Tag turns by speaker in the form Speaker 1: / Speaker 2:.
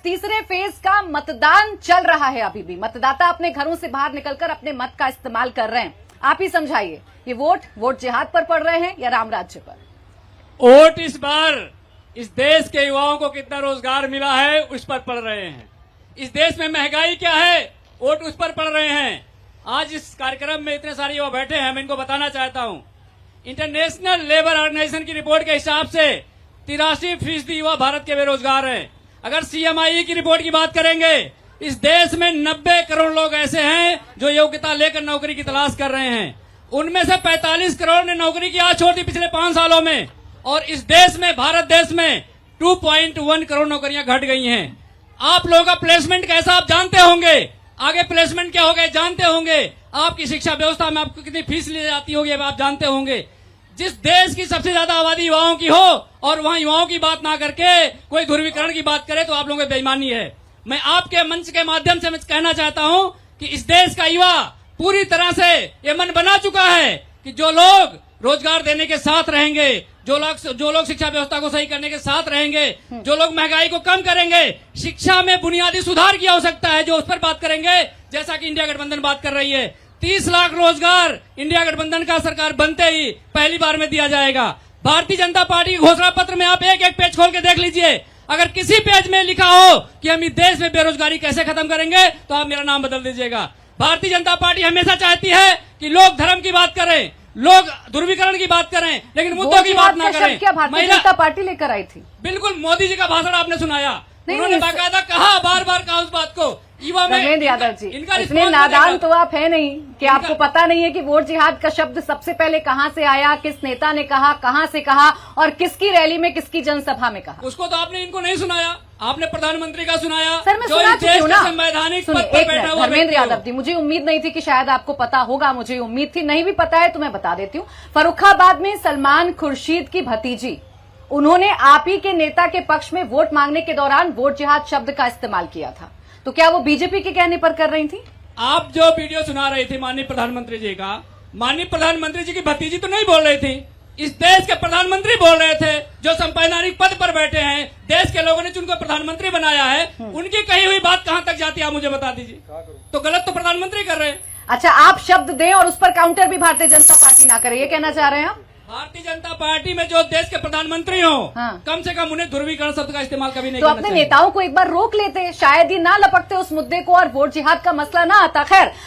Speaker 1: तीसरे फेज का मतदान चल रहा है। अभी भी मतदाता अपने घरों से बाहर निकलकर अपने मत का इस्तेमाल कर रहे हैं। आप ही समझाइए, ये वोट जिहाद पर पड़ रहे हैं या राम राज्य पर?
Speaker 2: वोट इस बार इस देश के युवाओं को कितना रोजगार मिला है उस पर पड़ रहे हैं। इस देश में महंगाई क्या है वोट उस पर पड़ रहे हैं। आज इस कार्यक्रम में इतने सारे युवा बैठे हैं, मैं इनको बताना चाहता हूं, इंटरनेशनल लेबर ऑर्गेनाइजेशन की रिपोर्ट के हिसाब से 83% युवा भारत के बेरोजगार हैं। अगर सीएमआई की रिपोर्ट की बात करेंगे, इस देश में 90 करोड़ लोग ऐसे हैं जो योग्यता लेकर नौकरी की तलाश कर रहे हैं। उनमें से 45 करोड़ ने नौकरी की आस छोड़ दी पिछले 5 सालों में, और इस देश में, भारत देश में 2.1 करोड़ नौकरियां घट गई हैं। आप लोगों का प्लेसमेंट कैसा आप जानते होंगे, आगे प्लेसमेंट क्या होगा जानते होंगे, आपकी शिक्षा व्यवस्था में आपको कितनी फीस ली जाती होगी आप जानते होंगे। जिस देश की सबसे ज्यादा आबादी युवाओं की हो और वहां युवाओं की बात ना करके कोई ध्रुवीकरण की बात करे तो आप लोगों की बेईमानी है। मैं आपके मंच के माध्यम से मैं कहना चाहता हूं कि इस देश का युवा पूरी तरह से ये मन बना चुका है कि जो लोग रोजगार देने के साथ रहेंगे, जो लोग शिक्षा व्यवस्था को सही करने के साथ रहेंगे, जो लोग महंगाई को कम करेंगे, शिक्षा में बुनियादी सुधार की आवश्यकता है जो उस पर बात करेंगे, जैसा कि इंडिया गठबंधन बात कर रही है। 30 लाख रोजगार इंडिया गठबंधन का सरकार बनते ही पहली बार में दिया जाएगा। भारतीय जनता पार्टी के घोषणा पत्र में आप एक एक पेज खोल के देख लीजिए, अगर किसी पेज में लिखा हो कि हम इस देश में बेरोजगारी कैसे खत्म करेंगे तो आप मेरा नाम बदल दीजिएगा। भारतीय जनता पार्टी हमेशा चाहती है कि लोग धर्म की बात करें, लोग ध्रुवीकरण की बात करें, लेकिन मुद्दों की बात ना करें।
Speaker 1: क्या भारतीय जनता पार्टी लेकर आई थी?
Speaker 2: बिल्कुल, मोदी जी का भाषण आपने सुनाया, उन्होंने बाकायदा कहा, बार बार कहा उस बात को। युवा में
Speaker 1: धर्मेंद्र यादव जी,
Speaker 2: इनका
Speaker 1: इतने नादान तो आप है नहीं कि आपको पता नहीं है कि वोट जिहाद का शब्द सबसे पहले कहां से आया, किस नेता ने कहा, कहां से कहा और किसकी रैली में, किसकी जनसभा में कहा।
Speaker 2: उसको तो आपने इनको नहीं सुनाया, आपने प्रधानमंत्री का सुनाया।
Speaker 1: सर मैं सुना चुकी हूँ ना।
Speaker 2: संवैधानिक पद पर बैठा हुआ
Speaker 1: धर्मेंद्र यादव जी, मुझे उम्मीद नहीं थी कि शायद आपको पता होगा, मुझे उम्मीद थी, नहीं भी पता है तो मैं बता देती हूँ। फर्रुखाबाद में सलमान खुर्शीद की भतीजी, उन्होंने आप ही के नेता के पक्ष में वोट मांगने के दौरान वोट जिहाद शब्द का इस्तेमाल किया था, तो क्या वो बीजेपी के कहने पर कर रही थी?
Speaker 2: आप जो वीडियो सुना रहे थे माननीय प्रधानमंत्री जी का, माननीय प्रधानमंत्री जी की भतीजी तो नहीं बोल रही थी, इस देश के प्रधानमंत्री बोल रहे थे जो संवैधानिक पद पर बैठे हैं, देश के लोगों ने जिनको प्रधानमंत्री बनाया है, उनकी कही हुई बात कहां तक जाती है आप मुझे बता दीजिए। तो गलत तो प्रधानमंत्री कर रहे हैं।
Speaker 1: अच्छा, आप शब्द दें और उस पर काउंटर भी भारतीय जनता पार्टी ना करे, ये कहना चाह रहे हैं आप?
Speaker 2: भारतीय जनता पार्टी में जो देश के प्रधानमंत्री हो,
Speaker 1: हाँ।
Speaker 2: कम से कम उन्हें ध्रुवीकरण शब्द का इस्तेमाल कभी नहीं
Speaker 1: तो
Speaker 2: करना
Speaker 1: अपने
Speaker 2: चाहिए।
Speaker 1: नेताओं को एक बार रोक लेते, शायद ही ना लपकते उस मुद्दे को और वोट जिहाद का मसला ना आता। खैर,